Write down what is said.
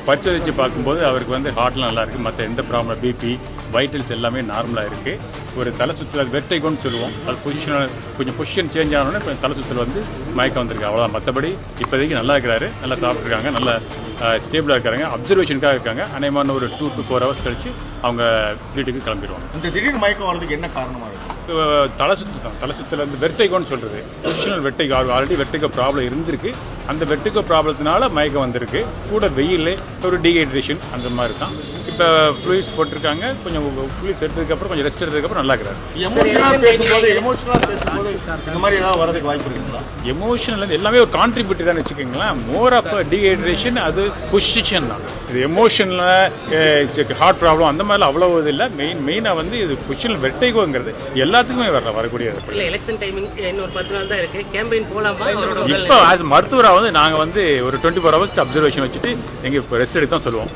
பரிசோதித்து பார்க்கும்போது அவருக்கு வந்து ஹார்ட்லாம் நல்லா இருக்குது, மற்ற எந்த ப்ராப்ளம் பிபி வைட்டல்ஸ் எல்லாமே நார்மலாக இருக்குது. ஒரு தலை சுற்றல் வெர்டிகோன்னு சொல்லுவோம், அது கொஞ்சம் பொசிஷன் சேஞ்ச் ஆனோடனே கொஞ்சம் தலை சுற்றல் வந்து மயக்கம் வந்திருக்கு, அவ்வளோதான். மற்றபடி இப்போதைக்கு நல்லா இருக்கிறாரு, நல்லா சாப்பிட்ருக்காங்க, நல்லா ஸ்டேபிளாக இருக்காங்க, அப்சர்வேஷனுக்காக இருக்காங்க. அநேகமான ஒரு 2 to 4 hours கழிச்சு அவங்க வீட்டுக்கு கிளம்பிடுவாங்க. இந்த திடீர் மயக்கம் வர்றதுக்கு என்ன காரணமாக இருக்குது? தலை சுற்றல் வந்து வெர்டிகோன்னு சொல்கிறது, positional vertigo. Already vertigo problem இருந்திருக்கு, அந்த வெர்டிகோ ப்ராப்ளத்தினால மயக்கம் வந்திருக்கு. கூட வெயில், ஒரு டீஹைட்ரேஷன் அந்த மாதிரி தான். இப்போ ஃப்ளூயிட்ஸ் போட்டிருக்காங்க, கொஞ்சம் ஃப்ளூயிட்ஸ் எடுத்ததுக்கப்புறம் கொஞ்சம் ரெஸ்ட் எடுத்ததுக்கப்புறம் நல்லா இருக்கிறாரு. எமோஷனலாக பேசும்போது இந்த மாதிரி ஏதாவது வரதுக்கு வாய்ப்பு இருக்குங்களா? எமோஷனல் எல்லாமே ஒரு கான்ட்ரிபியூட்டர் தான் வச்சுக்கோங்களேன். மோர் ஆஃப் டீஹைட்ரேஷன், அது பொசிஷன் தான். இது எமோஷனில் ஹார்ட் ப்ராப்ளம் அந்த மாதிரிலாம் அவ்வளோ இது இல்லை. மெயினாக வந்து இது பொசிஷனல் வெர்டிகோங்கிறது எல்லாத்துக்குமே வரக்கூடியது. எலெக்ஷன் டைமிங் இன்னொரு 10 நாள் தான் இருக்கு, கேம்பெயின் போலாமா? இப்போ ஆஸ் மருத்துவராக வந்து நாங்கள் வந்து ஒரு 24 hours அப்சர்வேஷன் வச்சுட்டு எங்கள் ரெஸ்ட் எடுத்து தான் சொல்லுவோம்.